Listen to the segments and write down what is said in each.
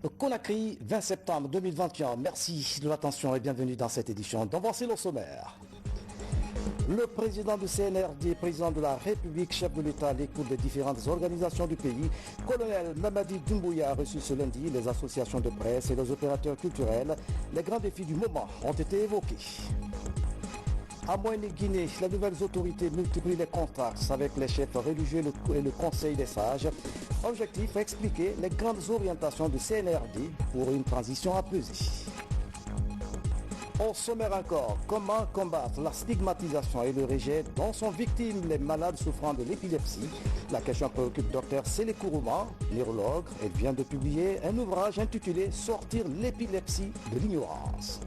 Conakry, 20 septembre 2021. Merci de l'attention et bienvenue dans cette édition. Donc voici le sommaire. Le président du CNRD, président de la République, chef de l'État à l'écoute des différentes organisations du pays, colonel Mamadi Doumbouya a reçu ce lundi les associations de presse et les opérateurs culturels. Les grands défis du moment ont été évoqués. À Moyenne-Guinée, les nouvelles autorités multiplient les contacts avec les chefs religieux et le Conseil des sages. Objectif, expliquer les grandes orientations du CNRD pour une transition apaisée. Au sommaire encore, comment combattre la stigmatisation et le rejet dont sont victimes les malades souffrant de l'épilepsie. La question préoccupe Dr Sélé Kourouma, neurologue. Elle vient de publier un ouvrage intitulé « Sortir l'épilepsie de l'ignorance ».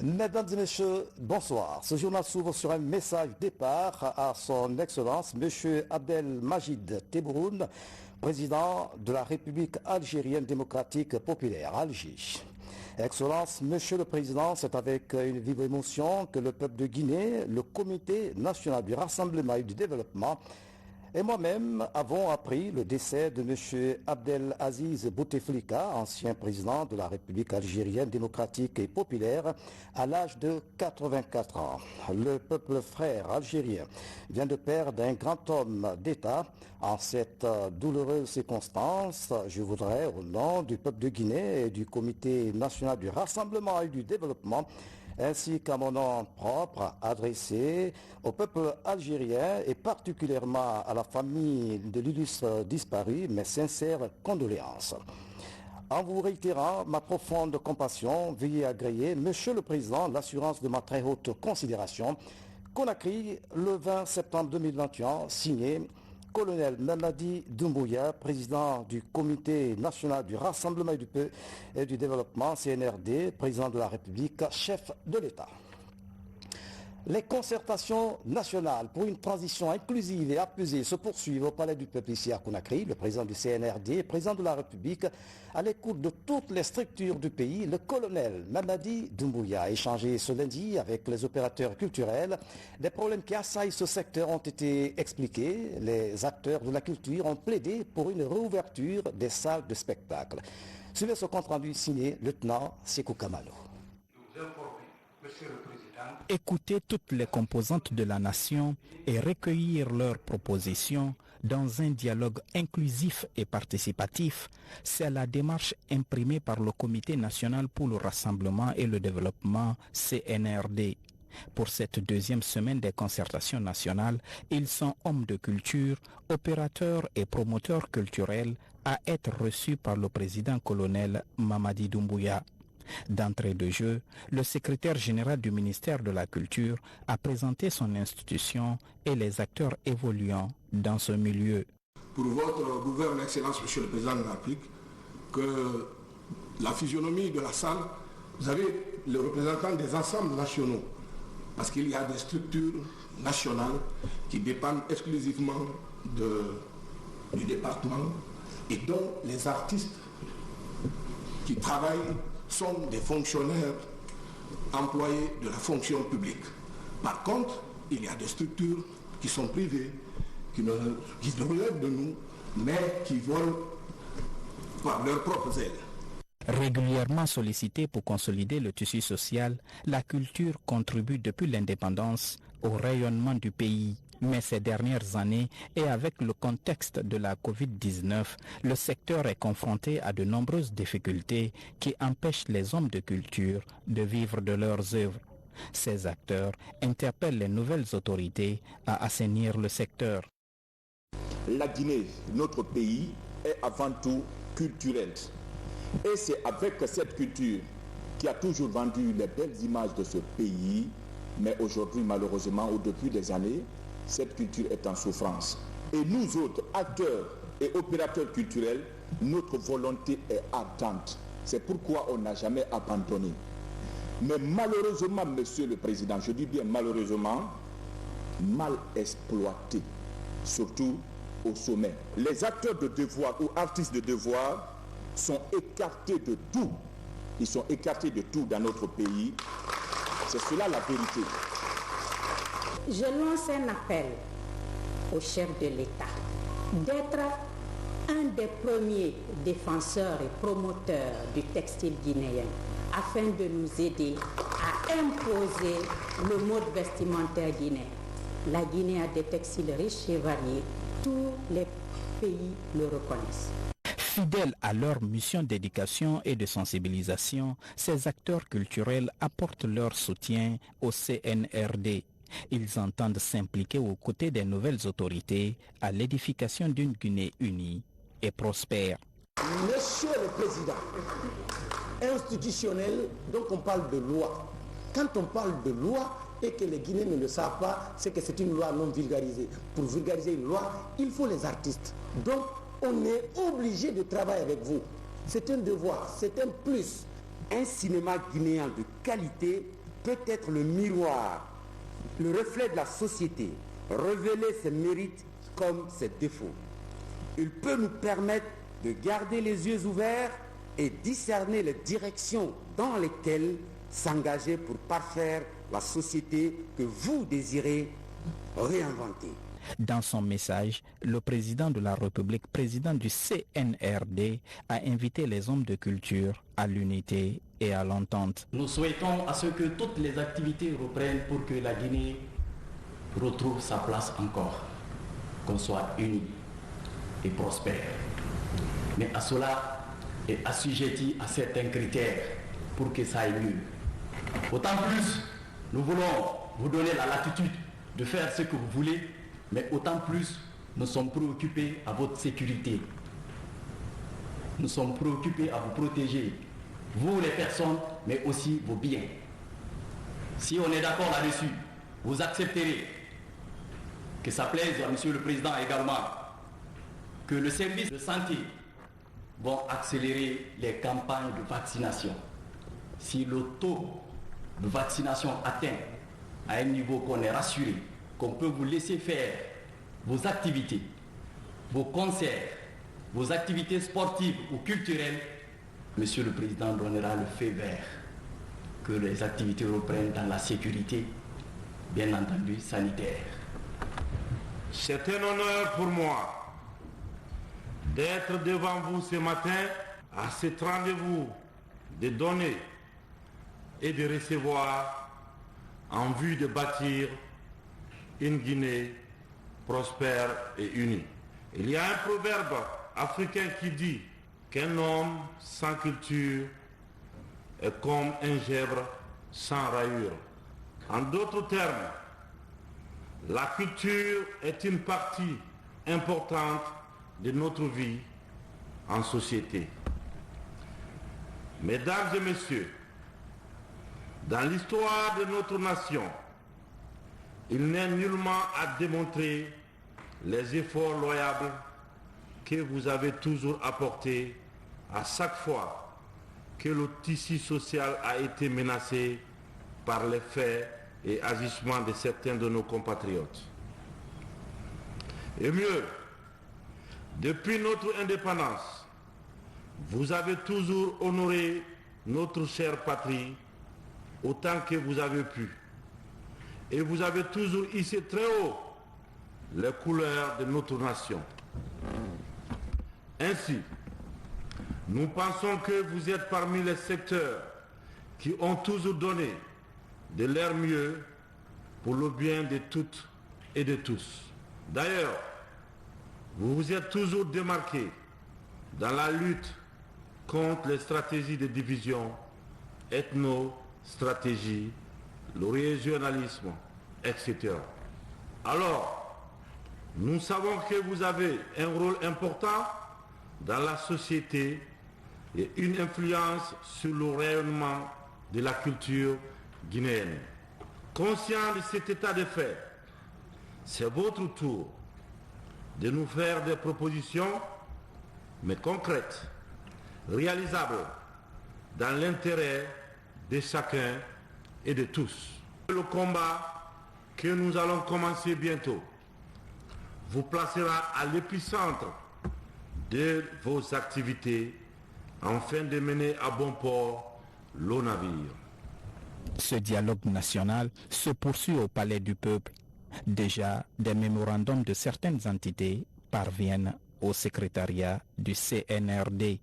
Mesdames et messieurs, bonsoir. Ce journal s'ouvre sur un message départ à son Excellence, M. Abdelmajid Tebboune, président de la République algérienne démocratique populaire, Alger. Excellence, Monsieur le Président, c'est avec une vive émotion que le peuple de Guinée, le Comité national du rassemblement et du développement et moi-même avons appris le décès de M. Abdelaziz Bouteflika, ancien président de la République algérienne démocratique et populaire, à l'âge de 84 ans. Le peuple frère algérien vient de perdre un grand homme d'État. En cette douloureuse circonstance, je voudrais, au nom du peuple de Guinée et du Comité national du rassemblement et du développement, ainsi qu'à mon nom propre, adressé au peuple algérien et particulièrement à la famille de l'illustre disparu, mes sincères condoléances. En vous réitérant ma profonde compassion, veuillez agréer, Monsieur le Président, l'assurance de ma très haute considération. Conakry, le 20 septembre 2021, signé colonel Mamadi Doumbouya, président du Comité national du rassemblement et du développement, CNRD, président de la République, chef de l'État. Les concertations nationales pour une transition inclusive et apaisée se poursuivent au Palais du Peuple ici à Conakry. Le président du CNRD, président de la République, à l'écoute de toutes les structures du pays, le colonel Mamadi Doumbouya a échangé ce lundi avec les opérateurs culturels. Des problèmes qui assaillent ce secteur ont été expliqués. Les acteurs de la culture ont plaidé pour une réouverture des salles de spectacle. Suivez ce compte rendu signé lieutenant Sékou Kamalo. Écouter toutes les composantes de la nation et recueillir leurs propositions dans un dialogue inclusif et participatif, c'est la démarche imprimée par le Comité national pour le rassemblement et le développement CNRD. Pour cette deuxième semaine des concertations nationales, ils sont hommes de culture, opérateurs et promoteurs culturels à être reçus par le président colonel Mamadi Doumbouya. D'entrée de jeu, le secrétaire général du ministère de la Culture a présenté son institution et les acteurs évoluant dans ce milieu. Pour votre gouvernement, Excellence, Monsieur le Président de la République, que la physionomie de la salle, vous avez le représentant des ensembles nationaux, parce qu'il y a des structures nationales qui dépendent exclusivement du département et dont les artistes qui travaillent sont des fonctionnaires employés de la fonction publique. Par contre, il y a des structures qui sont privées, qui relèvent de nous, mais qui volent par leurs propres ailes. Régulièrement sollicitée pour consolider le tissu social, la culture contribue depuis l'indépendance au rayonnement du pays. Mais ces dernières années, et avec le contexte de la Covid-19, le secteur est confronté à de nombreuses difficultés qui empêchent les hommes de culture de vivre de leurs œuvres. Ces acteurs interpellent les nouvelles autorités à assainir le secteur. La Guinée, notre pays, est avant tout culturelle. Et c'est avec cette culture qui a toujours vendu les belles images de ce pays, mais aujourd'hui, malheureusement, ou depuis des années, cette culture est en souffrance. Et nous autres, acteurs et opérateurs culturels, notre volonté est ardente. C'est pourquoi on n'a jamais abandonné. Mais malheureusement, Monsieur le Président, je dis bien malheureusement, mal exploité, surtout au sommet. Les acteurs de devoir ou artistes de devoir sont écartés de tout. Ils sont écartés de tout dans notre pays. C'est cela la vérité. Je lance un appel au chef de l'État d'être un des premiers défenseurs et promoteurs du textile guinéen afin de nous aider à imposer le mode vestimentaire guinéen. La Guinée a des textiles riches et variés. Tous les pays le reconnaissent. Fidèles à leur mission d'éducation et de sensibilisation, ces acteurs culturels apportent leur soutien au CNRD. Ils entendent s'impliquer aux côtés des nouvelles autorités à l'édification d'une Guinée unie et prospère. Monsieur le Président, institutionnel, donc on parle de loi. Quand on parle de loi et que les Guinéens ne le savent pas, c'est que c'est une loi non vulgarisée. Pour vulgariser une loi, il faut les artistes. Donc on est obligé de travailler avec vous. C'est un devoir, c'est un plus. Un cinéma guinéen de qualité peut être le miroir, le reflet de la société, révéler ses mérites comme ses défauts. Il peut nous permettre de garder les yeux ouverts et discerner les directions dans lesquelles s'engager pour parfaire la société que vous désirez réinventer. Dans son message, le président de la République, président du CNRD, a invité les hommes de culture à l'unité et à l'entente. Nous souhaitons à ce que toutes les activités reprennent pour que la Guinée retrouve sa place encore, qu'on soit unis et prospère. Mais à cela est assujetti à certains critères pour que ça aille mieux. Autant plus, nous voulons vous donner la latitude de faire ce que vous voulez, mais autant plus, nous sommes préoccupés à votre sécurité. Nous sommes préoccupés à vous protéger, vous les personnes, mais aussi vos biens. Si on est d'accord là-dessus, vous accepterez que ça plaise à Monsieur le Président également, que le service de santé vont accélérer les campagnes de vaccination. Si le taux de vaccination atteint à un niveau qu'on est rassuré, qu'on peut vous laisser faire vos activités, vos concerts, vos activités sportives ou culturelles, Monsieur le Président donnera le feu vert que les activités reprennent dans la sécurité, bien entendu sanitaire. C'est un honneur pour moi d'être devant vous ce matin à cet rendez-vous de donner et de recevoir en vue de bâtir une Guinée prospère et unie. Il y a un proverbe africain qui dit qu'un homme sans culture est comme un gèvre sans rayures. En d'autres termes, la culture est une partie importante de notre vie en société. Mesdames et messieurs, dans l'histoire de notre nation, il n'est nullement à démontrer les efforts loyables que vous avez toujours apportés à chaque fois que le tissu social a été menacé par les faits et agissements de certains de nos compatriotes. Et mieux, depuis notre indépendance, vous avez toujours honoré notre chère patrie autant que vous avez pu. Et vous avez toujours hissé très haut les couleurs de notre nation. Ainsi, nous pensons que vous êtes parmi les secteurs qui ont toujours donné de leur mieux pour le bien de toutes et de tous. D'ailleurs, vous vous êtes toujours démarqué dans la lutte contre les stratégies de division, ethno-stratégie, le régionalisme, etc. Alors, nous savons que vous avez un rôle important dans la société et une influence sur le rayonnement de la culture guinéenne. Conscient de cet état de fait, c'est votre tour de nous faire des propositions, mais concrètes, réalisables, dans l'intérêt de chacun et de tous. Le combat que nous allons commencer bientôt vous placera à l'épicentre de vos activités afin de mener à bon port le navire. Ce dialogue national se poursuit au Palais du Peuple. Déjà, des mémorandums de certaines entités parviennent au secrétariat du CNRD.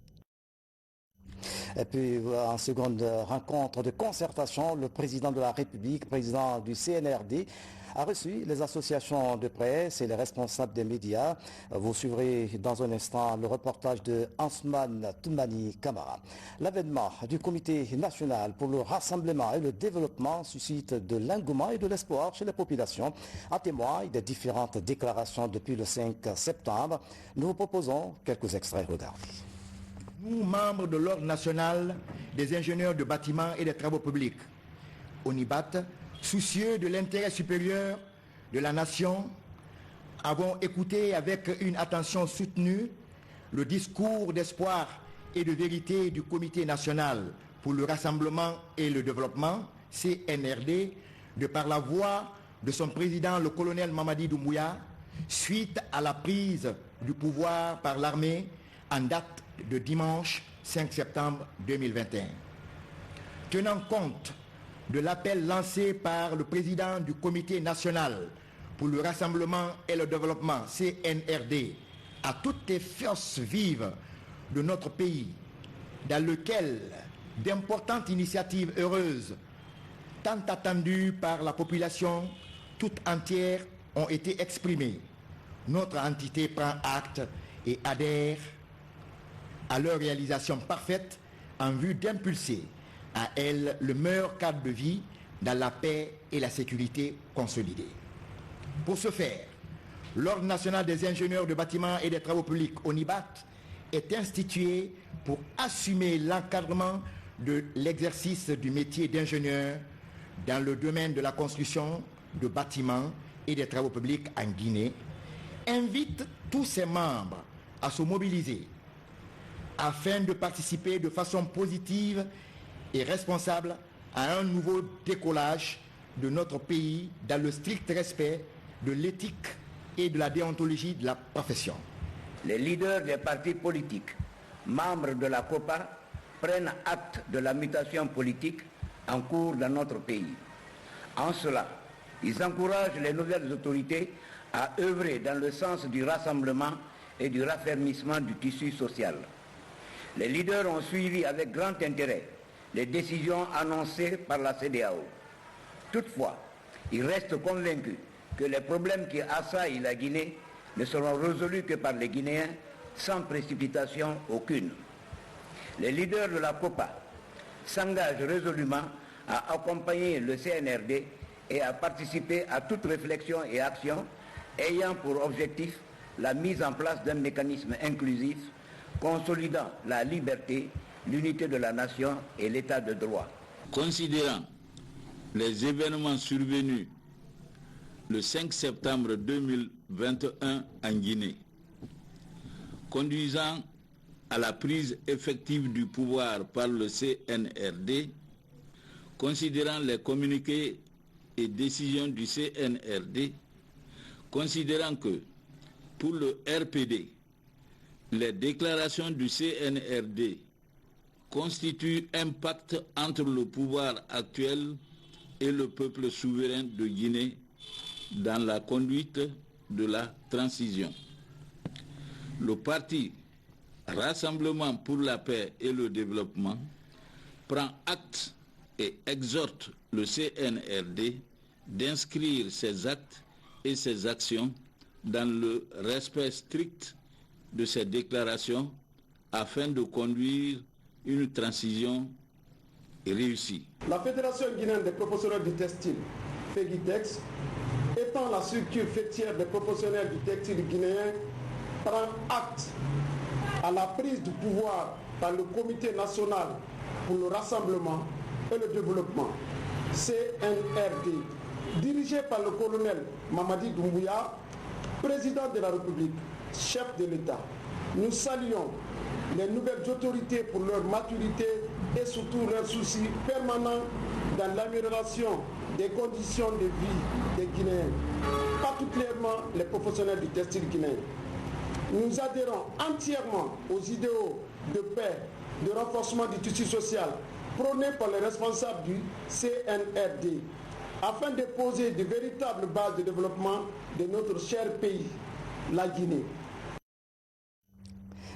Et puis, en seconde rencontre de concertation, le président de la République, président du CNRD, a reçu les associations de presse et les responsables des médias. Vous suivrez dans un instant le reportage de Ansman Toumani Kamara. L'avènement du Comité national pour le rassemblement et le développement suscite de l'engouement et de l'espoir chez les populations. En témoignent des différentes déclarations depuis le 5 septembre. Nous vous proposons quelques extraits. Regardez. Nous, membres de l'Ordre national des ingénieurs de bâtiments et des travaux publics, ONIBAT, soucieux de l'intérêt supérieur de la nation, avons écouté avec une attention soutenue le discours d'espoir et de vérité du Comité national pour le rassemblement et le développement, CNRD, de par la voix de son président, le colonel Mamadi Doumbouya, suite à la prise du pouvoir par l'armée en date de dimanche 5 septembre 2021. Tenant compte de l'appel lancé par le président du Comité national pour le rassemblement et le développement, CNRD, à toutes les forces vives de notre pays, dans lequel d'importantes initiatives heureuses, tant attendues par la population toute entière, ont été exprimées. Notre entité prend acte et adhère à leur réalisation parfaite en vue d'impulser à elle le meilleur cadre de vie dans la paix et la sécurité consolidée. Pour ce faire, l'Ordre national des ingénieurs de bâtiments et des travaux publics, ONIBAT, est institué pour assumer l'encadrement de l'exercice du métier d'ingénieur dans le domaine de la construction de bâtiments et des travaux publics en Guinée, invite tous ses membres à se mobiliser afin de participer de façon positive et responsable à un nouveau décollage de notre pays dans le strict respect de l'éthique et de la déontologie de la profession. Les leaders des partis politiques, membres de la COPA, prennent acte de la mutation politique en cours dans notre pays. En cela, ils encouragent les nouvelles autorités à œuvrer dans le sens du rassemblement et du raffermissement du tissu social. Les leaders ont suivi avec grand intérêt les décisions annoncées par la CEDEAO. Toutefois, ils restent convaincus que les problèmes qui assaillent la Guinée ne seront résolus que par les Guinéens sans précipitation aucune. Les leaders de la COPA s'engagent résolument à accompagner le CNRD et à participer à toute réflexion et action ayant pour objectif la mise en place d'un mécanisme inclusif consolidant la liberté, l'unité de la nation et l'état de droit. Considérant les événements survenus le 5 septembre 2021 en Guinée, conduisant à la prise effective du pouvoir par le CNRD, considérant les communiqués et décisions du CNRD, considérant que pour le RPD, les déclarations du CNRD constituent un pacte entre le pouvoir actuel et le peuple souverain de Guinée dans la conduite de la transition. Le parti Rassemblement pour la paix et le développement prend acte et exhorte le CNRD d'inscrire ses actes et ses actions dans le respect strict de ces déclarations afin de conduire une transition réussie. La Fédération guinéenne des professionnels du textile, FEGITEX, étant la structure fêtière des professionnels du textile guinéen, prend acte à la prise du pouvoir par le Comité national pour le rassemblement et le développement, CNRD, dirigé par le colonel Mamadi Doumbouya, président de la République, chef de l'État. Nous saluons les nouvelles autorités pour leur maturité et surtout leur souci permanent dans l'amélioration des conditions de vie des Guinéens, particulièrement les professionnels du textile guinéen. Nous adhérons entièrement aux idéaux de paix, de renforcement du tissu social prônés par les responsables du CNRD, afin de poser de véritables bases de développement de notre cher pays, la Guinée.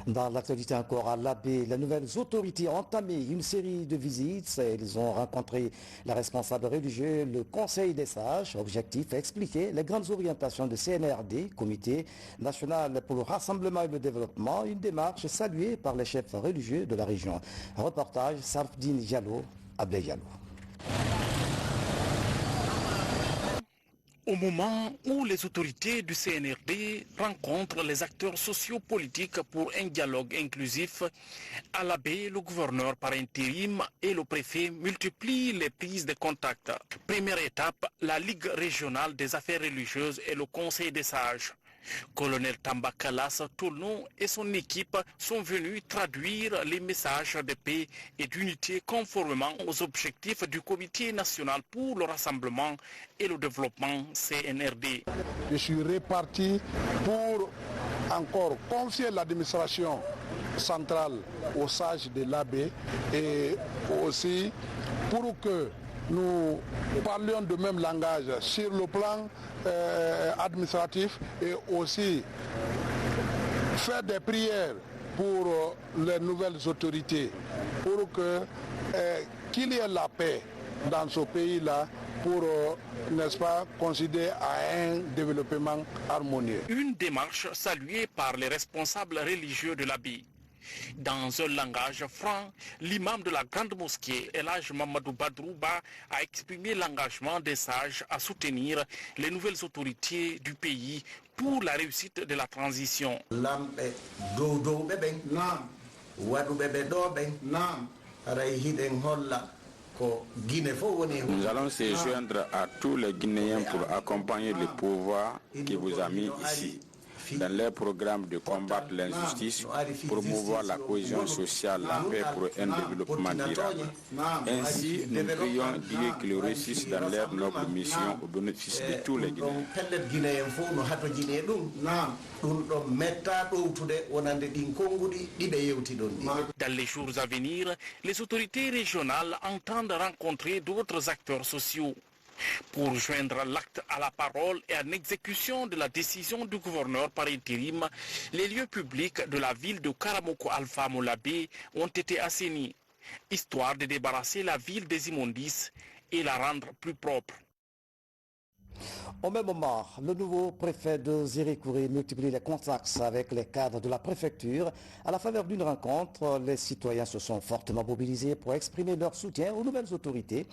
Dans l'actualité encore à l'Abbé, les nouvelles autorités ont entamé une série de visites. Ils ont rencontré les responsables religieux, le Conseil des sages. Objectif, expliquer les grandes orientations de CNRD, Comité national pour le rassemblement et le développement, une démarche saluée par les chefs religieux de la région. Reportage, Sarfdine Diallo, Abdel Diallo. Au moment où les autorités du CNRD rencontrent les acteurs sociopolitiques pour un dialogue inclusif, à l'Abbé, le gouverneur par intérim et le préfet multiplient les prises de contact. Première étape, la Ligue régionale des affaires religieuses et le Conseil des sages. Colonel Tambakalas Tolno et son équipe sont venus traduire les messages de paix et d'unité conformément aux objectifs du Comité national pour le rassemblement et le développement CNRD. Je suis reparti pour encore confier l'administration centrale aux sages de l'Abbé et aussi pour que nous parlions de même langage sur le plan administratif et aussi faire des prières pour les nouvelles autorités pour qu'il y ait la paix dans ce pays-là pour, n'est-ce pas, considérer à un développement harmonieux. Une démarche saluée par les responsables religieux de l'Abbé. Dans un langage franc, l'imam de la grande mosquée, Elhaj Mamadou Badrouba, a exprimé l'engagement des sages à soutenir les nouvelles autorités du pays pour la réussite de la transition. Nous allons se joindre à tous les Guinéens pour accompagner le pouvoir qui vous a mis ici dans leur programme de combattre l'injustice, promouvoir la cohésion sociale, la paix pour un développement durable. Ainsi, nous prions Dieu qu'ils réussissent dans leur noble mission au bénéfice de tous les Guinéens. Dans les jours à venir, les autorités régionales entendent rencontrer d'autres acteurs sociaux pour joindre l'acte à la parole et en exécution de la décision du gouverneur par intérim. Les lieux publics de la ville de Karamoko Alpha Moulabé ont été assainis, histoire de débarrasser la ville des immondices et la rendre plus propre. Au même moment, le nouveau préfet de Zérékouré multiplie les contacts avec les cadres de la préfecture. À la faveur d'une rencontre, les citoyens se sont fortement mobilisés pour exprimer leur soutien aux nouvelles autorités.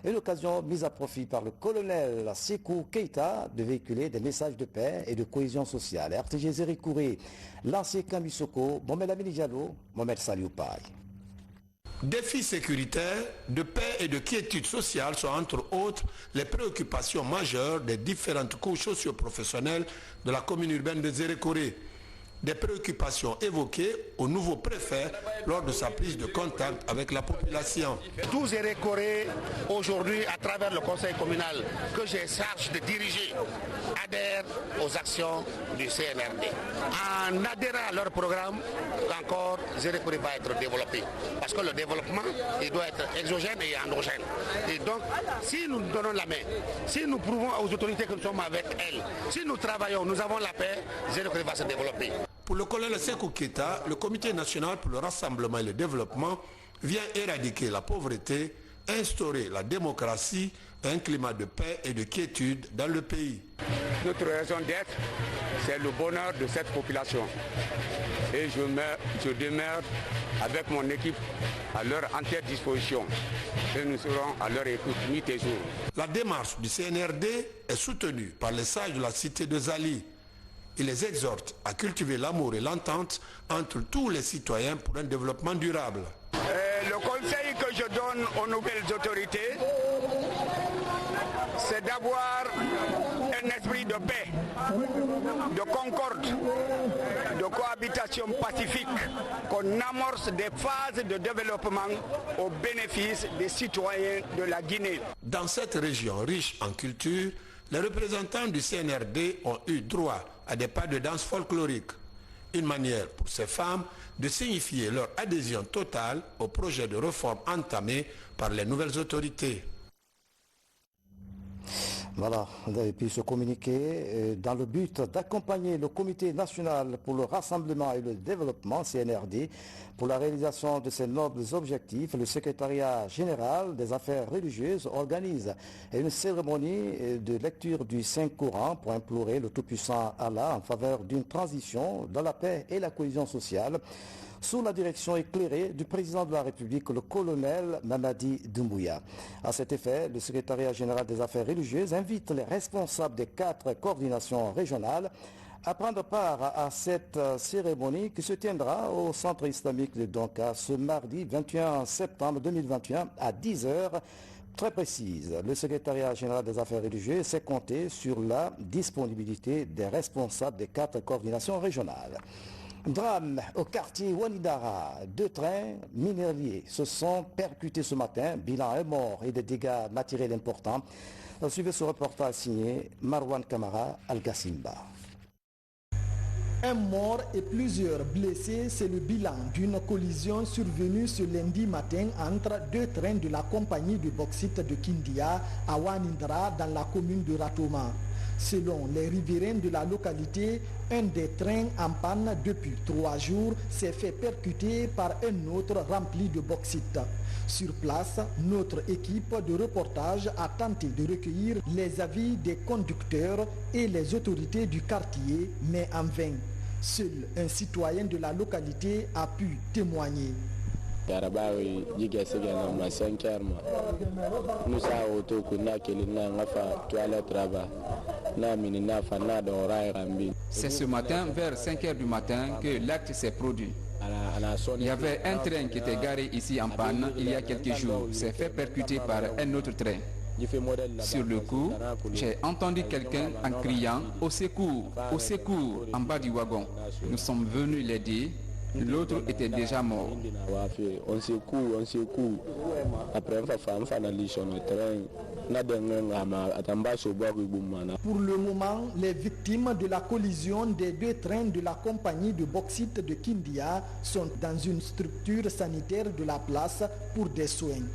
Une occasion mise à profit par le colonel Sekou Keita de véhiculer des messages de paix et de cohésion sociale. RTG Zérékouré, l'ancien Kamisoko, Mohamed Amini Diallo, Mohamed Salioupaï. Défis sécuritaires, de paix et de quiétude sociale sont entre autres les préoccupations majeures des différentes couches socio-professionnelles de la commune urbaine de Zérékouré. Des préoccupations évoquées au nouveau préfet lors de sa prise de contact avec la population. Tout Zérékouré aujourd'hui à travers le conseil communal que j'ai charge de diriger adhère aux actions du CNRD. En adhérant à leur programme, encore Zérékouré va être développé. Parce que le développement, il doit être exogène et endogène. Et donc, si nous donnons la main, si nous prouvons aux autorités que nous sommes avec elles, si nous travaillons, nous avons la paix, Zérékouré va se développer. Pour le colonel Sekou Keita, le Comité national pour le rassemblement et le développement vient éradiquer la pauvreté, instaurer la démocratie et un climat de paix et de quiétude dans le pays. Notre raison d'être, c'est le bonheur de cette population. Et je demeure avec mon équipe à leur entière disposition. Et nous serons à leur écoute nuit et jour. La démarche du CNRD est soutenue par les sages de la cité de Zali. Il les exhorte à cultiver l'amour et l'entente entre tous les citoyens pour un développement durable. Le conseil que je donne aux nouvelles autorités, c'est d'avoir un esprit de paix, de concorde, de cohabitation pacifique, qu'on amorce des phases de développement au bénéfice des citoyens de la Guinée. Dans cette région riche en culture, les représentants du CNRD ont eu droit à des pas de danse folklorique. Une manière pour ces femmes de signifier leur adhésion totale au projet de réforme entamé par les nouvelles autorités. Voilà, et puis ce communiqué, dans le but d'accompagner le Comité national pour le rassemblement et le développement, CNRD, pour la réalisation de ces nobles objectifs, le secrétariat général des affaires religieuses organise une cérémonie de lecture du Saint-Coran pour implorer le Tout-Puissant Allah en faveur d'une transition dans la paix et la cohésion sociale, sous la direction éclairée du président de la République, le colonel Mamadi Doumbouya. À cet effet, le secrétariat général des affaires religieuses invite les responsables des 4 coordinations régionales à prendre part à cette cérémonie qui se tiendra au centre islamique de Donka ce mardi 21 septembre 2021 à 10h. Très précise, le secrétariat général des affaires religieuses s'est compté sur la disponibilité des responsables des 4 coordinations régionales. Drame au quartier Wanidara. 2 trains minéraliers se sont percutés ce matin. Bilan est mort et des dégâts matériels importants. Suivez ce reportage signé Marwan Kamara Al-Gassimba. Un mort et plusieurs blessés, c'est le bilan d'une collision survenue ce lundi matin entre 2 trains de la compagnie de bauxite de Kindia à Wanindra dans la commune de Ratoma. Selon les riverains de la localité, un des trains en panne depuis 3 jours s'est fait percuter par un autre rempli de bauxite. Sur place, notre équipe de reportage a tenté de recueillir les avis des conducteurs et les autorités du quartier, mais en vain. Seul un citoyen de la localité a pu témoigner. C'est ce matin, vers 5 h du matin, que l'acte s'est produit. Il y avait un train qui était garé ici en panne il y a quelques jours. S'est fait percuter par un autre train. Sur le coup, j'ai entendu quelqu'un en criant « Au secours, en bas du wagon. Nous sommes venus l'aider. L'autre était déjà mort. On secoue. Après, pour le moment, les victimes de la collision des 2 trains de la compagnie de bauxite de Kindia sont dans une structure sanitaire de la place pour des soins.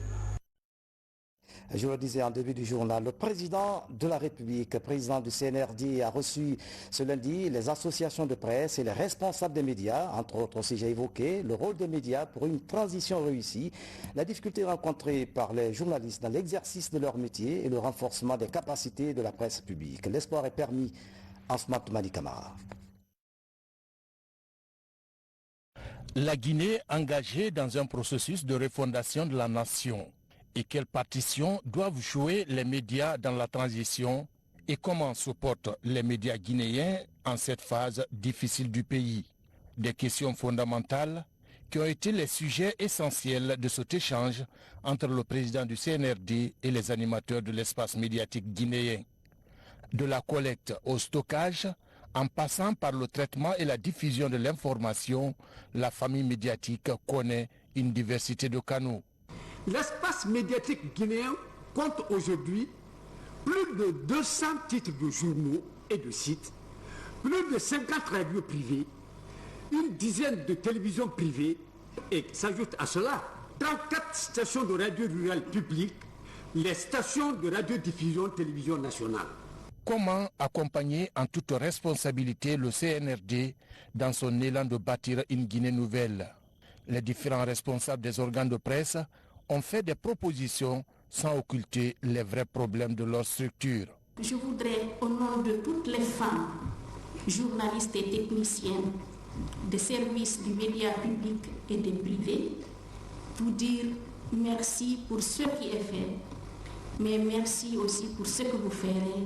Je le disais en début du journal, le président de la République, président du CNRD, a reçu ce lundi les associations de presse et les responsables des médias. Entre autres aussi, j'ai évoqué le rôle des médias pour une transition réussie, la difficulté rencontrée par les journalistes dans l'exercice de leur métier et le renforcement des capacités de la presse publique. L'espoir est permis en Smart Mali Camara. La Guinée engagée dans un processus de refondation de la nation. Et quelle partition doivent jouer les médias dans la transition et comment se portent les médias guinéens en cette phase difficile du pays? Des questions fondamentales qui ont été les sujets essentiels de cet échange entre le président du CNRD et les animateurs de l'espace médiatique guinéen. De la collecte au stockage, en passant par le traitement et la diffusion de l'information, la famille médiatique connaît une diversité de canaux. L'espace médiatique guinéen compte aujourd'hui plus de 200 titres de journaux et de sites, plus de 50 radios privées, une dizaine de télévisions privées et s'ajoute à cela 34 stations de radio rurale publiques, les stations de radiodiffusion télévision nationale. Comment accompagner en toute responsabilité le CNRD dans son élan de bâtir une Guinée nouvelle? Les différents responsables des organes de presse ont fait des propositions sans occulter les vrais problèmes de leur structure. Je voudrais, au nom de toutes les femmes, journalistes et techniciennes des services du média public et des privés, vous dire merci pour ce qui est fait, mais merci aussi pour ce que vous ferez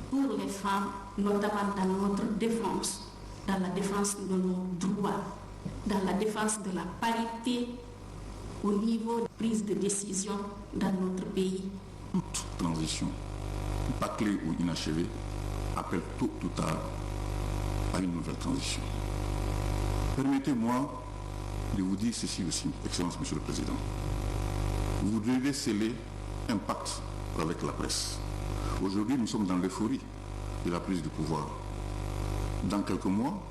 pour les femmes, notamment dans notre défense, dans la défense de nos droits, dans la défense de la parité au niveau de prise de décision dans notre pays. Toute transition, bâclée ou inachevée, appelle tôt ou tard à une nouvelle transition. Permettez-moi de vous dire ceci aussi, Excellence Monsieur le Président. Vous devez sceller un pacte avec la presse. Aujourd'hui, nous sommes dans l'euphorie de la prise du pouvoir. Dans quelques mois,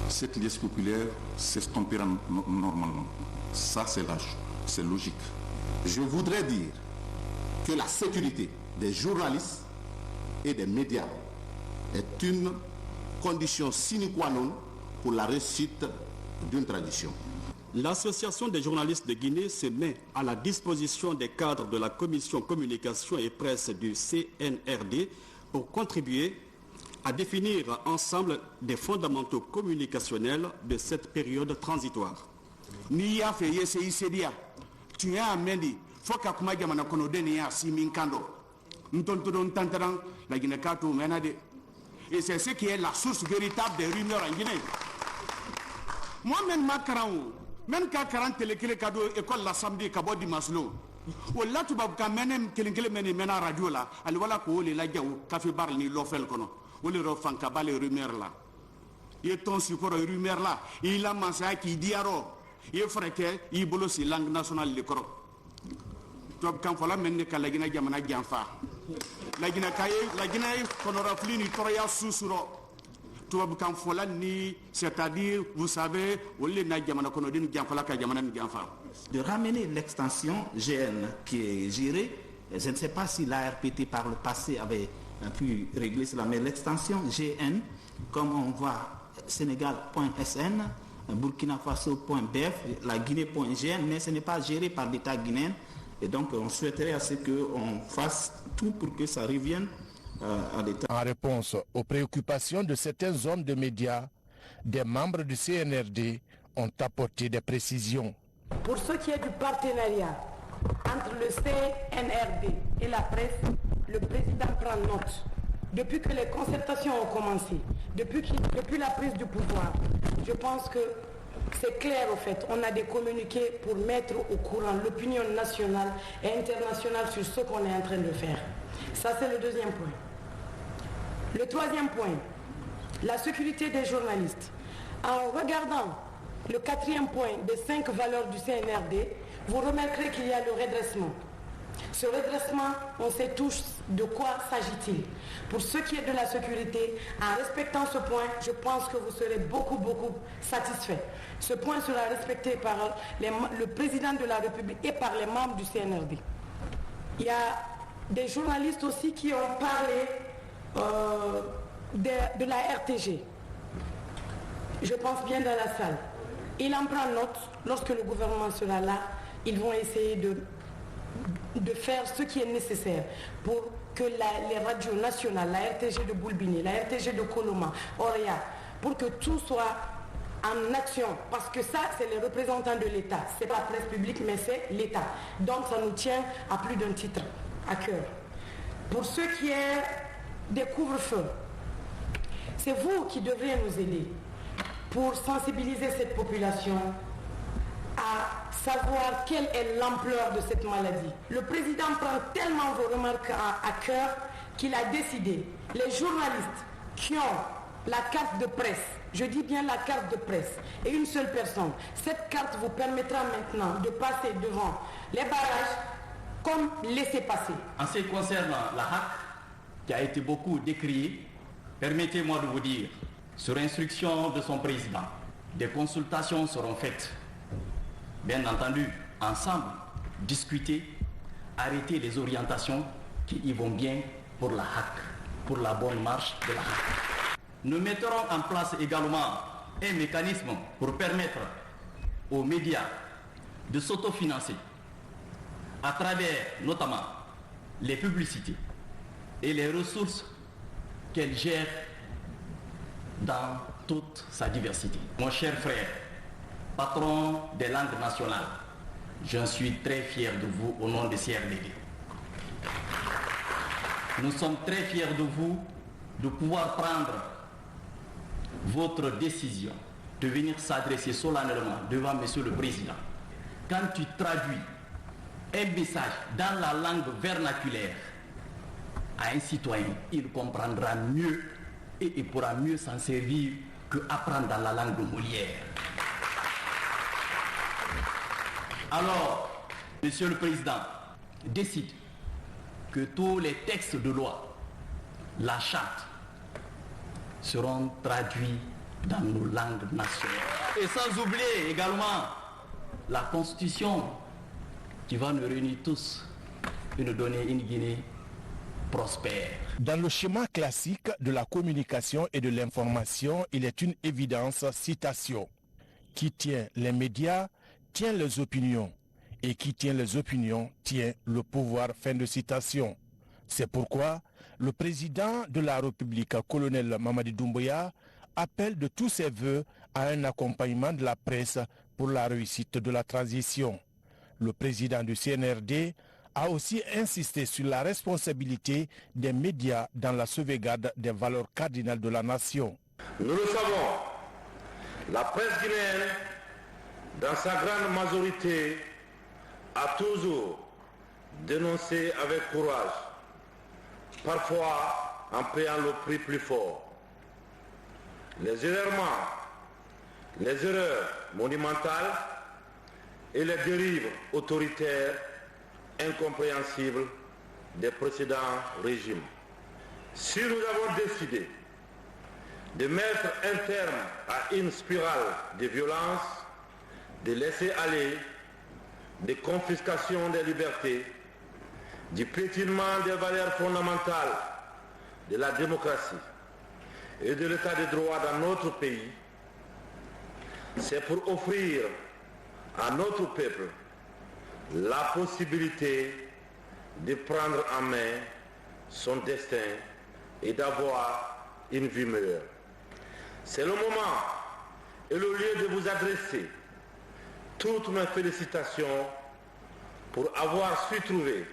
cette liesse populaire s'estompera normalement. Ça, c'est l'âge, c'est logique. Je voudrais dire que la sécurité des journalistes et des médias est une condition sine qua non pour la réussite d'une tradition. L'Association des journalistes de Guinée se met à la disposition des cadres de la Commission Communication et Presse du CNRD pour contribuer à définir ensemble des fondamentaux communicationnels de cette période transitoire. Ni a fait CICDA, tu as amené, faut que kuma jamana kono deni ya simin kando. Ntontodon tantaran la Guinée kato menade. Et c'est ce qui est la source véritable des rumeurs en Guinée. Moi-même makaran, même quand 40 télékele kado école la samedi kabo di maslo. Wala tu bab kamenem kelenkele meni mena radio la, ali wala ko le la jaw café bar ni lofel kono. Wole ro fanka ba les rumeurs là. Il ton support rumeurs là, il a mensa qui diaro. Il frère il bolo si langue nationale le koro. Top kan fola menne ka la Guinée jamana janfa. La Guinée kono rafli ni toria susuro. Top kan fola ni c'est-à-dire vous savez wole na jamana kono din janfa ka jamana ni janfa. De ramener l'extension GN qui est gérée, je ne sais pas si l'ARPT par le passé avait pu régler cela, mais l'extension GN, comme on voit Sénégal.sn, Burkina Faso.bf, la Guinée.gn, mais ce n'est pas géré par l'État guinéen. Et donc on souhaiterait à ce qu'on fasse tout pour que ça revienne à l'État. En réponse aux préoccupations de certains hommes de médias, des membres du CNRD ont apporté des précisions. Pour ce qui est du partenariat entre le CNRD et la presse, le président prend note. Depuis que les concertations ont commencé, depuis la prise du pouvoir, je pense que c'est clair au fait. On a des communiqués pour mettre au courant l'opinion nationale et internationale sur ce qu'on est en train de faire. Ça, c'est le deuxième point. Le troisième point, la sécurité des journalistes. En regardant le quatrième point des 5 valeurs du CNRD, vous remarquerez qu'il y a le redressement. Ce redressement, on sait tous de quoi s'agit-il. Pour ce qui est de la sécurité, en respectant ce point, je pense que vous serez beaucoup satisfaits. Ce point sera respecté par le président de la République et par les membres du CNRD. Il y a des journalistes aussi qui ont parlé de la RTG. Je pense bien dans la salle. Il en prend note. Lorsque le gouvernement sera là, ils vont essayer de faire ce qui est nécessaire pour que les radios nationales, la RTG de Boulbini, la RTG de Koloma, Oria, pour que tout soit en action. Parce que ça, c'est les représentants de l'État. Ce n'est pas la presse publique, mais c'est l'État. Donc ça nous tient à plus d'un titre à cœur. Pour ce qui est des couvre-feux, c'est vous qui devriez nous aider pour sensibiliser cette population à savoir quelle est l'ampleur de cette maladie. Le président prend tellement vos remarques à cœur qu'il a décidé, les journalistes qui ont la carte de presse, je dis bien la carte de presse, et une seule personne, cette carte vous permettra maintenant de passer devant les barrages comme laisser passer. En ce qui concerne la HAC, qui a été beaucoup décriée, permettez-moi de vous dire, sur instruction de son président, des consultations seront faites. Bien entendu, ensemble, discuter, arrêter les orientations qui y vont bien pour la HAC, pour la bonne marche de la HAC. Nous mettrons en place également un mécanisme pour permettre aux médias de s'autofinancer à travers notamment les publicités et les ressources qu'elles gèrent dans toute sa diversité. Mon cher frère, patron des langues nationales, je suis très fier de vous au nom de CRDD. Nous sommes très fiers de vous de pouvoir prendre votre décision de venir s'adresser solennellement devant Monsieur le Président. Quand tu traduis un message dans la langue vernaculaire à un citoyen, il comprendra mieux et il pourra mieux s'en servir qu'apprendre dans la langue Molière. Alors, Monsieur le Président décide que tous les textes de loi, la charte, seront traduits dans nos langues nationales. Et sans oublier également la Constitution qui va nous réunir tous et nous donner une Guinée prospère. Dans le schéma classique de la communication et de l'information, il est une évidence, citation. Qui tient les médias, tient les opinions. Et qui tient les opinions, tient le pouvoir. Fin de citation. C'est pourquoi le président de la République, colonel Mamadi Doumbouya, appelle de tous ses voeux à un accompagnement de la presse pour la réussite de la transition. Le président du CNRD a aussi insisté sur la responsabilité des médias dans la sauvegarde des valeurs cardinales de la nation. Nous le savons, la presse guinéenne, dans sa grande majorité, a toujours dénoncé avec courage, parfois en payant le prix plus fort, les errements, les erreurs monumentales et les dérives autoritaires incompréhensibles des précédents régimes. Si nous avons décidé de mettre un terme à une spirale de violence, de laisser aller, de confiscation des libertés, du piétinement des valeurs fondamentales de la démocratie et de l'état de droit dans notre pays, c'est pour offrir à notre peuple la possibilité de prendre en main son destin et d'avoir une vie meilleure. C'est le moment et le lieu de vous adresser toutes mes félicitations pour avoir su trouver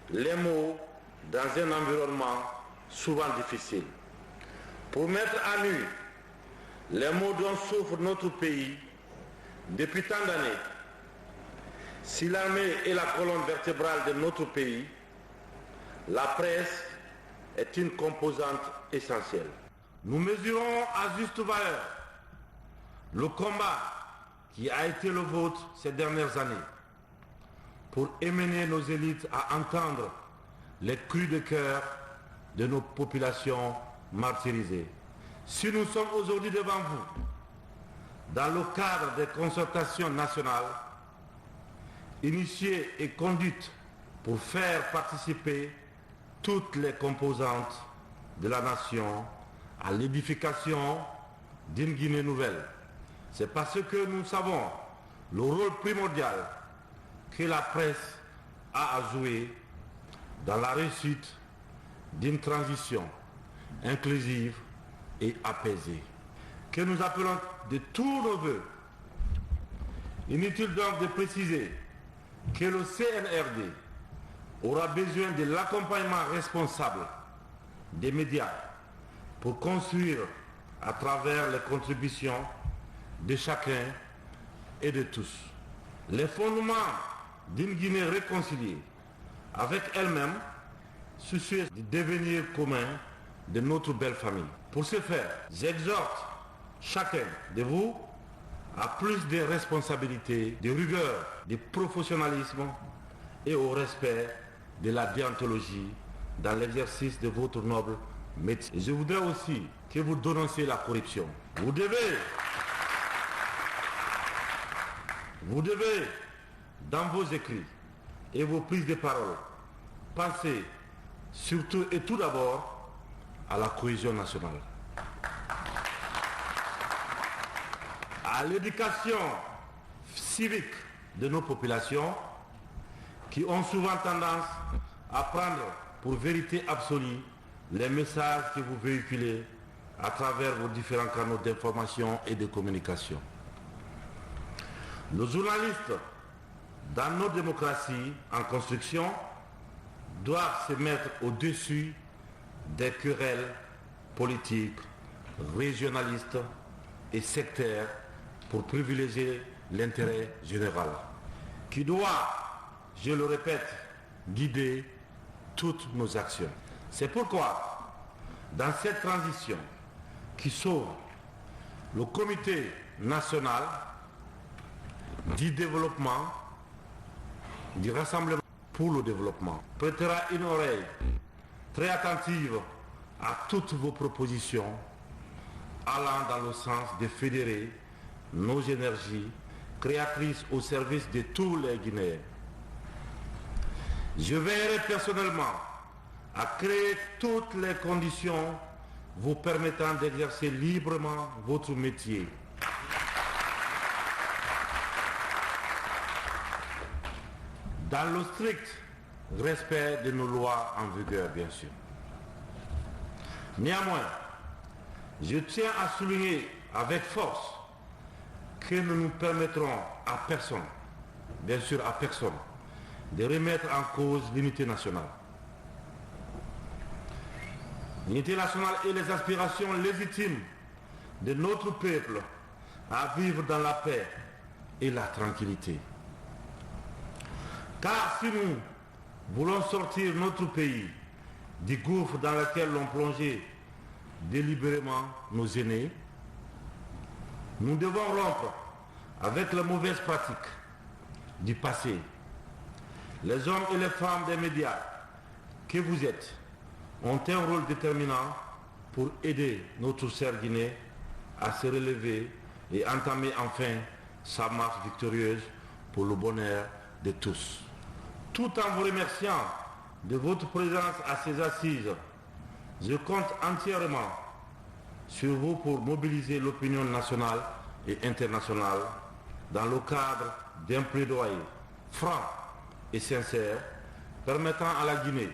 les mots dans un environnement souvent difficile, pour mettre à nu les maux dont souffre notre pays depuis tant d'années. Si l'armée est la colonne vertébrale de notre pays, la presse est une composante essentielle. Nous mesurons à juste valeur le combat qui a été le vôtre ces dernières années pour émener nos élites à entendre les cris de cœur de nos populations martyrisées. Si nous sommes aujourd'hui devant vous, dans le cadre des concertations nationales, initiées et conduites pour faire participer toutes les composantes de la nation à l'édification d'une Guinée nouvelle, c'est parce que nous savons le rôle primordial que la presse a à jouer dans la réussite d'une transition inclusive et apaisée, que nous appelons de tous nos voeux. Inutile donc de préciser que le CNRD aura besoin de l'accompagnement responsable des médias pour construire à travers les contributions de chacun et de tous les fondements d'une Guinée réconciliée avec elle-même, soucieuse du devenir commun de notre belle famille. Pour ce faire, j'exhorte chacun de vous à plus de responsabilités, de rigueur, de professionnalisme et au respect de la déontologie dans l'exercice de votre noble métier. Je voudrais aussi que vous dénonciez la corruption. Vous devez, dans vos écrits et vos prises de parole, penser surtout et tout d'abord à la cohésion nationale, à l'éducation civique de nos populations qui ont souvent tendance à prendre pour vérité absolue les messages que vous véhiculez à travers vos différents canaux d'information et de communication. Nos journalistes, dans nos démocraties en construction, doivent se mettre au-dessus des querelles politiques, régionalistes et sectaires pour privilégier l'intérêt général, qui doit, je le répète, guider toutes nos actions. C'est pourquoi, dans cette transition qui s'ouvre, le Comité national du développement, du Rassemblement pour le développement, prêtera une oreille très attentive à toutes vos propositions allant dans le sens de fédérer nos énergies créatrices au service de tous les Guinéens. Je veillerai personnellement à créer toutes les conditions vous permettant d'exercer librement votre métier. Dans le strict respect de nos lois en vigueur, bien sûr. Néanmoins, je tiens à souligner avec force que nous ne permettrons à personne, bien sûr à personne, de remettre en cause l'unité nationale. L'unité nationale et les aspirations légitimes de notre peuple à vivre dans la paix et la tranquillité. Car si nous voulons sortir notre pays du gouffre dans lequel l'ont plongé délibérément nos aînés, nous devons rompre avec les mauvaises pratiques du passé. Les hommes et les femmes des médias que vous êtes ont un rôle déterminant pour aider notre chère Guinée à se relever et entamer enfin sa marche victorieuse pour le bonheur de tous. Tout en vous remerciant de votre présence à ces assises, je compte entièrement sur vous pour mobiliser l'opinion nationale et internationale dans le cadre d'un plaidoyer franc et sincère permettant à la Guinée,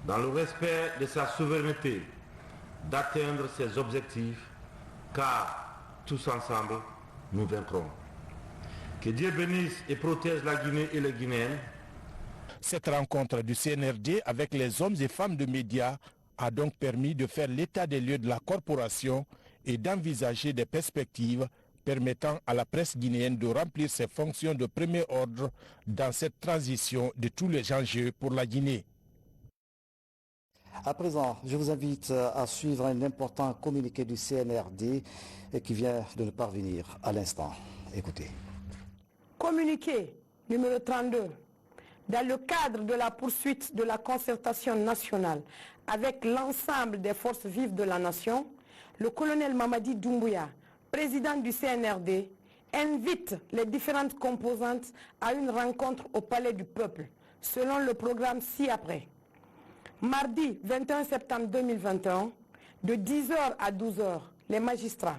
dans le respect de sa souveraineté, d'atteindre ses objectifs, car tous ensemble, nous vaincrons. Que Dieu bénisse et protège la Guinée et les Guinéens. Cette rencontre du CNRD avec les hommes et femmes de médias a donc permis de faire l'état des lieux de la corporation et d'envisager des perspectives permettant à la presse guinéenne de remplir ses fonctions de premier ordre dans cette transition de tous les enjeux pour la Guinée. À présent, je vous invite à suivre un important communiqué du CNRD qui vient de nous parvenir à l'instant. Écoutez. Communiqué numéro 32. Dans le cadre de la poursuite de la concertation nationale avec l'ensemble des forces vives de la nation, le colonel Mamadi Doumbouya, président du CNRD, invite les différentes composantes à une rencontre au Palais du Peuple, selon le programme ci-après. Mardi 21 septembre 2021, de 10h à 12h, les magistrats.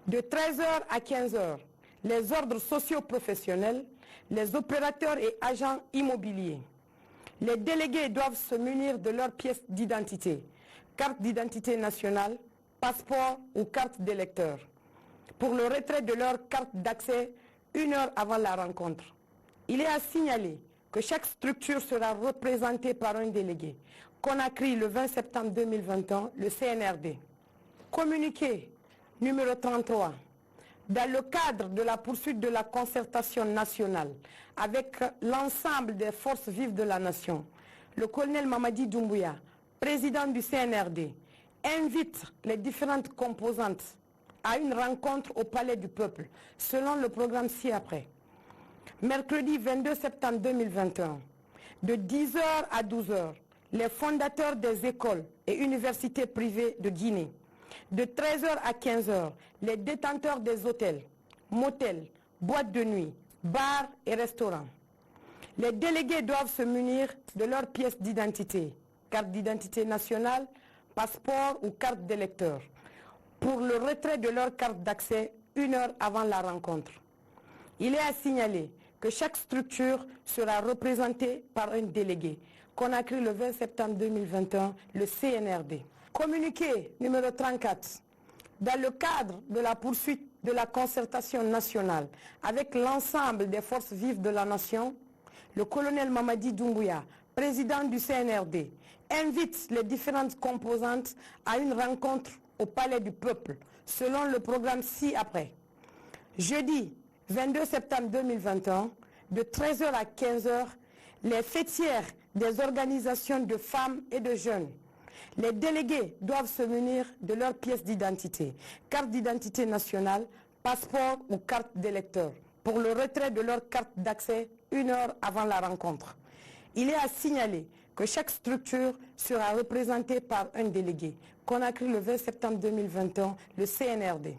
De 13h à 15h, les ordres socio-professionnels, les opérateurs et agents immobiliers. Les délégués doivent se munir de leurs pièces d'identité, carte d'identité nationale, passeport ou carte d'électeur, pour le retrait de leur carte d'accès 1 heure avant la rencontre. Il est à signaler que chaque structure sera représentée par un délégué. Conakry, le 20 septembre 2021, le CNRD. Communiqué numéro 33. Dans le cadre de la poursuite de la concertation nationale avec l'ensemble des forces vives de la nation, le colonel Mamadi Doumbouya, président du CNRD, invite les différentes composantes à une rencontre au Palais du Peuple, selon le programme ci-après. Mercredi 22 septembre 2021, de 10h à 12h, les fondateurs des écoles et universités privées de Guinée. De 13h à 15h, les détenteurs des hôtels, motels, boîtes de nuit, bars et restaurants. Les délégués doivent se munir de leurs pièces d'identité, carte d'identité nationale, passeport ou carte d'électeur, pour le retrait de leur carte d'accès 1 heure avant la rencontre. Il est à signaler que chaque structure sera représentée par un délégué. Conakry, le 20 septembre 2021, le CNRD. Communiqué numéro 34. Dans le cadre de la poursuite de la concertation nationale avec l'ensemble des forces vives de la nation, le colonel Mamadi Doumbouya, président du CNRD, invite les différentes composantes à une rencontre au Palais du Peuple, selon le programme ci-après. Jeudi 22 septembre 2021, de 13h à 15h, les fêtières des organisations de femmes et de jeunes. Les délégués doivent se munir de leurs pièces d'identité, carte d'identité nationale, passeport ou carte d'électeur, pour le retrait de leur carte d'accès 1 heure avant la rencontre. Il est à signaler que chaque structure sera représentée par un délégué. Conakry, le 20 septembre 2021, le CNRD.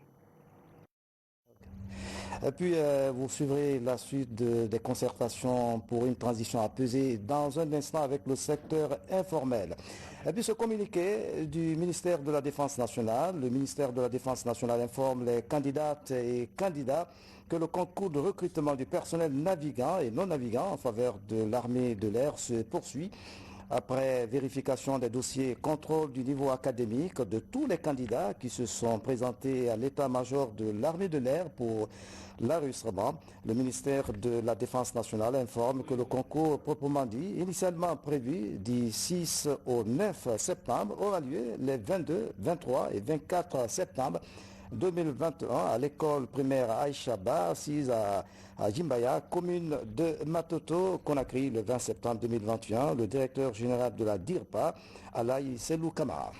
Et puis vous suivrez la suite des concertations pour une transition apaisée dans un instant avec le secteur informel. Et puis ce communiqué du ministère de la Défense nationale, le ministère de la Défense nationale informe les candidates et candidats que le concours de recrutement du personnel navigant et non navigant en faveur de l'armée de l'air se poursuit. Après vérification des dossiers et contrôle du niveau académique de tous les candidats qui se sont présentés à l'état-major de l'armée de l'air pour l'enregistrement, le ministère de la Défense nationale informe que le concours proprement dit, initialement prévu du 6 au 9 septembre, aura lieu les 22, 23 et 24 septembre 2021 à l'école primaire Aïchaba, assise à Jimbaya, commune de Matoto, Conakry, le 20 septembre 2021. Le directeur général de la DIRPA, Alaï Selou Kamara.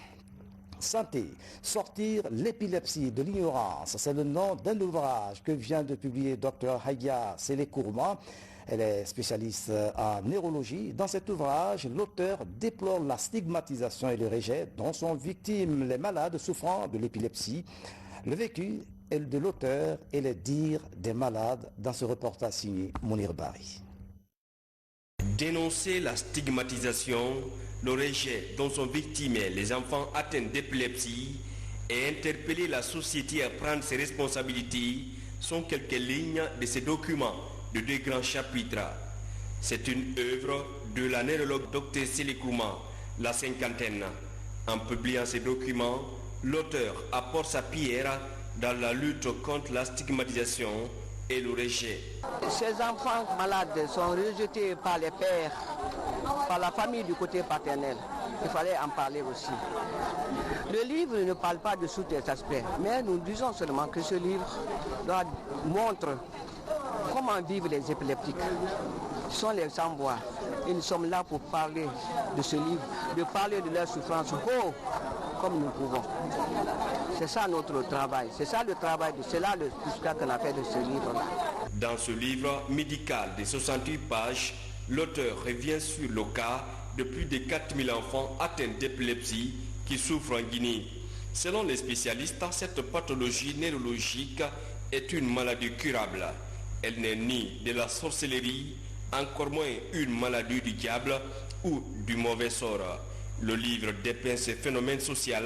Santé, sortir l'épilepsie de l'ignorance, c'est le nom d'un ouvrage que vient de publier Dr Haïdia Selekourma. Elle est spécialiste en neurologie. Dans cet ouvrage, l'auteur déplore la stigmatisation et le rejet dont sont victimes les malades souffrant de l'épilepsie. Le vécu de l'auteur et les dires des malades dans ce reportage signé Mounir Bari. Dénoncer la stigmatisation, le rejet dont sont victimes les enfants atteints d'épilepsie et interpeller la société à prendre ses responsabilités sont quelques lignes de ces documents de 2 grands chapitres. C'est une œuvre de la neurologue Dr Selekourma, la cinquantaine. En publiant ces documents, l'auteur apporte sa pierre dans la lutte contre la stigmatisation et le rejet. Ces enfants malades sont rejetés par les pères, par la famille du côté paternel. Il fallait en parler aussi. Le livre ne parle pas de tous les aspects, mais nous disons seulement que ce livre montre comment vivent les épileptiques. Ce sont les sans-voix. Et nous sommes là pour parler de ce livre, de parler de leur souffrance comme nous pouvons. C'est ça notre travail, c'est ça le travail, c'est là le résultat qu'on a fait de ce livre-là. Dans ce livre médical de 68 pages, l'auteur revient sur le cas de plus de 4000 enfants atteints d'épilepsie qui souffrent en Guinée. Selon les spécialistes, cette pathologie neurologique est une maladie curable. Elle n'est ni de la sorcellerie, encore moins une maladie du diable ou du mauvais sort. Le livre dépeint ce phénomène social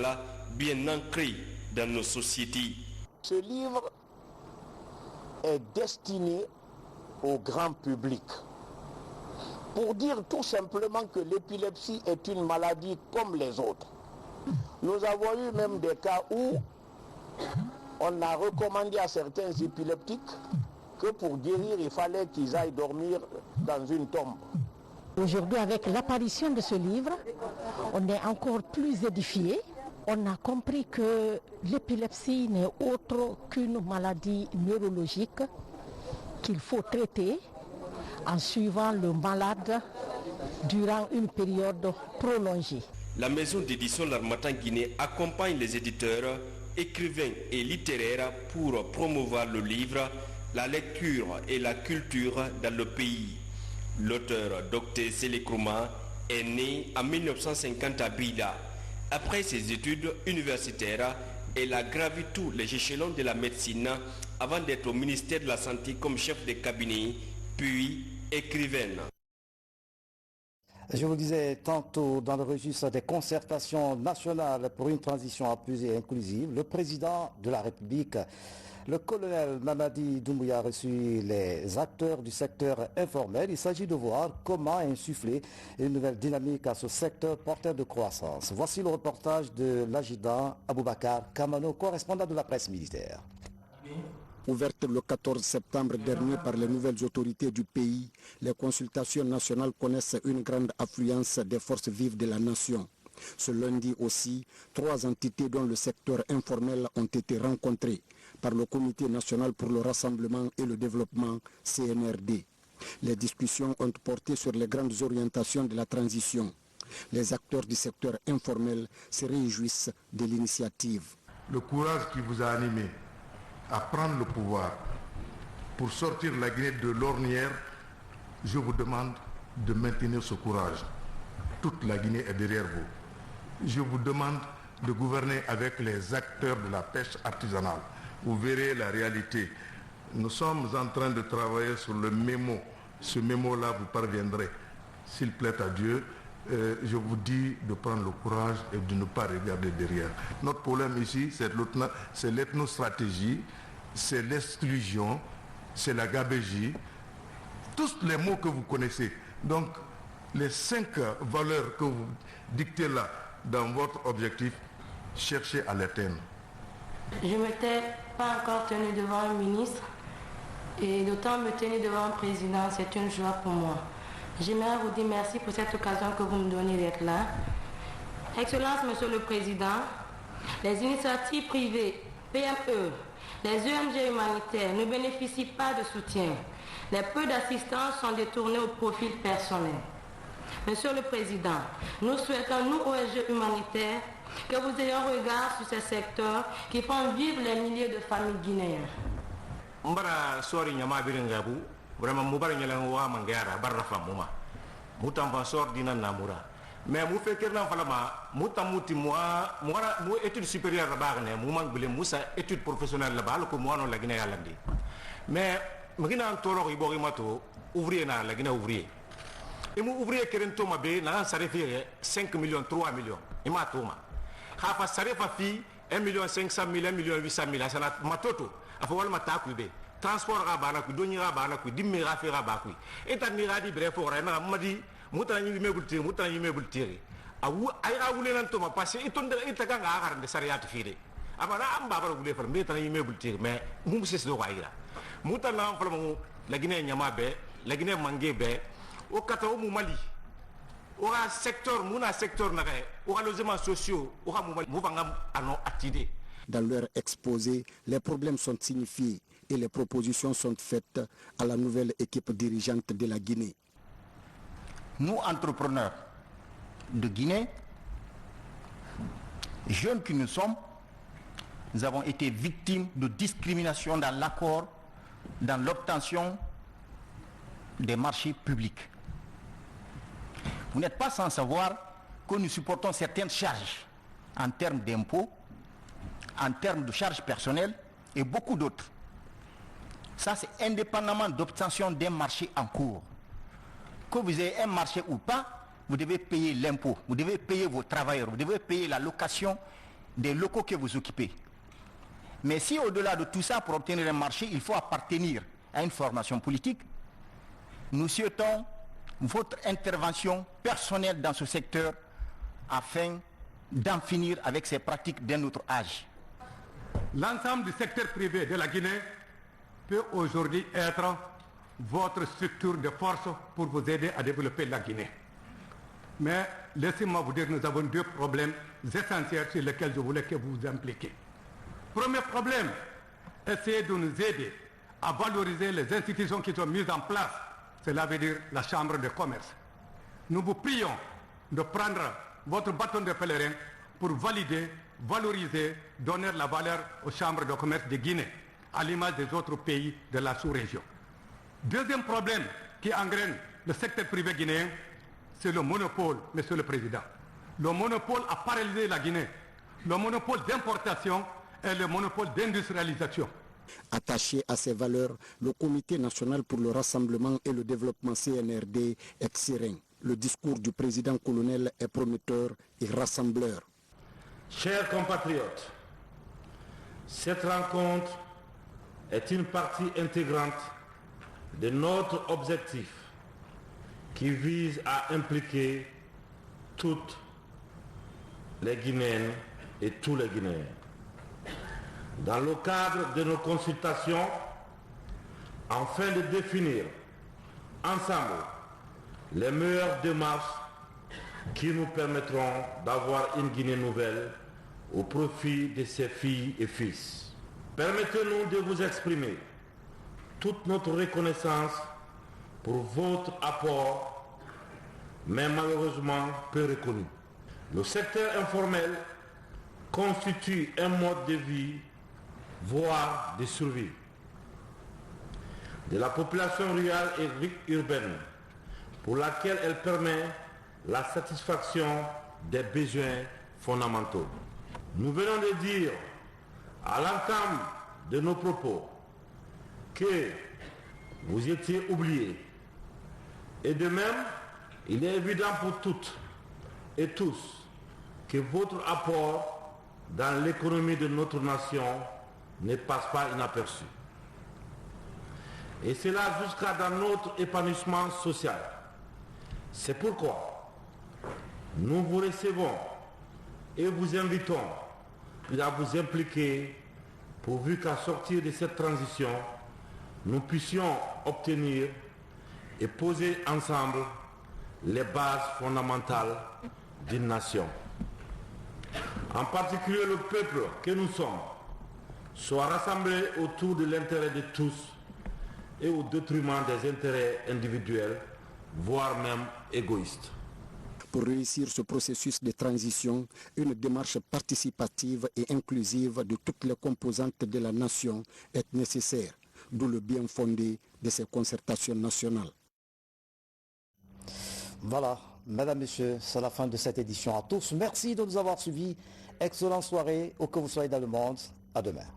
bien ancré dans nos sociétés. Ce livre est destiné au grand public pour dire tout simplement que l'épilepsie est une maladie comme les autres. Nous avons eu même des cas où on a recommandé à certains épileptiques que pour guérir, il fallait qu'ils aillent dormir dans une tombe. Aujourd'hui, avec l'apparition de ce livre, on est encore plus édifié. On a compris que l'épilepsie n'est autre qu'une maladie neurologique qu'il faut traiter en suivant le malade durant une période prolongée. La maison d'édition L'Harmattan Guinée accompagne les éditeurs, écrivains et littéraires pour promouvoir le livre, la lecture et la culture dans le pays. L'auteur Dr Selekourma est né en 1950 à Bida. Après ses études universitaires, elle a gravi tous les échelons de la médecine avant d'être au ministère de la Santé comme chef de cabinet, puis écrivaine. Je vous disais tantôt, dans le registre des concertations nationales pour une transition apaisée et inclusive, le président de la République, le colonel Mamadi Doumbouya, a reçu les acteurs du secteur informel. Il s'agit de voir comment insuffler une nouvelle dynamique à ce secteur porteur de croissance. Voici le reportage de l'adjudant Aboubakar Kamano, correspondant de la presse militaire. Ouverte le 14 septembre dernier par les nouvelles autorités du pays, les consultations nationales connaissent une grande affluence des forces vives de la nation. Ce lundi aussi, 3 entités dont le secteur informel ont été rencontrées par le Comité national pour le rassemblement et le développement, CNRD. Les discussions ont porté sur les grandes orientations de la transition. Les acteurs du secteur informel se réjouissent de l'initiative. Le courage qui vous a animé à prendre le pouvoir pour sortir la Guinée de l'ornière, je vous demande de maintenir ce courage. Toute la Guinée est derrière vous. Je vous demande de gouverner avec les acteurs de la pêche artisanale. Vous verrez la réalité Nous sommes en train de travailler sur le mémo. Ce mémo-là, vous parviendrez. S'il plaît à Dieu, je vous dis de prendre le courage et de ne pas regarder derrière. Notre problème ici, c'est l'ethnostratégie, c'est l'exclusion, c'est la gabégie, tous les mots que vous connaissez. Donc, les 5 valeurs que vous dictez là dans votre objectif, cherchez à l'atteindre. Je ne m'étais pas encore tenu devant un ministre et d'autant me tenir devant un président, c'est une joie pour moi. J'aimerais vous dire merci pour cette occasion que vous me donnez d'être là. Excellence, Monsieur le Président, les initiatives privées, PME, les ONG humanitaires ne bénéficient pas de soutien. Les peu d'assistance sont détournés au profil personnel. Monsieur le Président, nous souhaitons, nous ONG humanitaires, que vous ayez un regard sur ces secteurs qui font vivre les milliers de familles guinéennes. Mbara sori nyama biringabu vraiment mubara nyalang wa mangara barra famuma mutam va sor dina namura mais mu fekker na falama mutamuti moi mu étude supérieure la bagne mu man bele musa étude professionnelle la bal ko mo non la Guinée yalandi mais magina tolo ibori mato ouvrier na la Guinée ouvrier et mu ouvrier keren to mabe na sarefire 5 millions 3 millions ima toma khafa sarefa fi 1 million 500 000 1 million 800 000 sana matoto afa wal mataku be transport ga bana ku doni ga bana ku dimmi ga fe ga ba ku etan ni ga di bre fo ra na madi mutan ni mebul tiri awu ay ga wule nan to ma passé iton de itaga ga ga de sariat fiide abana am ba ba wule far me tan ni mebul tiri mais mu ses do ga ira mutan na fala mu la Guinée nyama be la Guinée mangé be o kata o mu Mali o ga secteur muna secteur na ga o ga logements sociaux o ga mu Mali mu bangam ano atide. Dans leur exposé, les problèmes sont signifiés et les propositions sont faites à la nouvelle équipe dirigeante de la Guinée. Nous, entrepreneurs de Guinée, jeunes que nous sommes, nous avons été victimes de discrimination dans l'accord, dans l'obtention des marchés publics. Vous n'êtes pas sans savoir que nous supportons certaines charges en termes d'impôts, en termes de charges personnelles et beaucoup d'autres. Ça, c'est indépendamment d'obtention d'un marché en cours. Que vous ayez un marché ou pas, vous devez payer l'impôt, vous devez payer vos travailleurs, vous devez payer la location des locaux que vous occupez. Mais si au-delà de tout ça, pour obtenir un marché, il faut appartenir à une formation politique, nous souhaitons votre intervention personnelle dans ce secteur afin d'en finir avec ces pratiques d'un autre âge. L'ensemble du secteur privé de la Guinée peut aujourd'hui être votre structure de force pour vous aider à développer la Guinée. Mais laissez-moi vous dire que nous avons 2 problèmes essentiels sur lesquels je voulais que vous vous impliquiez. Premier problème, essayez de nous aider à valoriser les institutions qui sont mises en place. Cela veut dire la Chambre de commerce. Nous vous prions de prendre votre bâton de pèlerin pour valider, valoriser, donner la valeur aux chambres de commerce de Guinée, à l'image des autres pays de la sous-région. Deuxième problème qui engraine le secteur privé guinéen, c'est le monopole, Monsieur le Président. Le monopole a paralysé la Guinée. Le monopole d'importation et le monopole d'industrialisation. Attaché à ces valeurs, le Comité national pour le rassemblement et le développement CNRD est serein. Le discours du président colonel est prometteur et rassembleur. Chers compatriotes, cette rencontre est une partie intégrante de notre objectif qui vise à impliquer toutes les Guinéennes et tous les Guinéens. Dans le cadre de nos consultations, afin de définir ensemble les meilleures démarches qui nous permettront d'avoir une Guinée nouvelle au profit de ses filles et fils. Permettez-nous de vous exprimer toute notre reconnaissance pour votre apport, mais malheureusement peu reconnu. Le secteur informel constitue un mode de vie, voire de survie, de la population rurale et urbaine, pour laquelle elle permet la satisfaction des besoins fondamentaux. Nous venons de dire à l'entame de nos propos que vous étiez oubliés. Et de même, il est évident pour toutes et tous que votre apport dans l'économie de notre nation ne passe pas inaperçu. Et cela jusqu'à dans notre épanouissement social. C'est pourquoi nous vous recevons et vous invitons à vous impliquer pourvu qu'à sortir de cette transition, nous puissions obtenir et poser ensemble les bases fondamentales d'une nation. En particulier le peuple que nous sommes soit rassemblé autour de l'intérêt de tous et au détriment des intérêts individuels, voire même égoïstes. Pour réussir ce processus de transition, une démarche participative et inclusive de toutes les composantes de la nation est nécessaire, d'où le bien fondé de ces concertations nationales. Voilà, mesdames, messieurs, c'est la fin de cette édition à tous. Merci de nous avoir suivis. Excellente soirée, où que vous soyez dans le monde. À demain.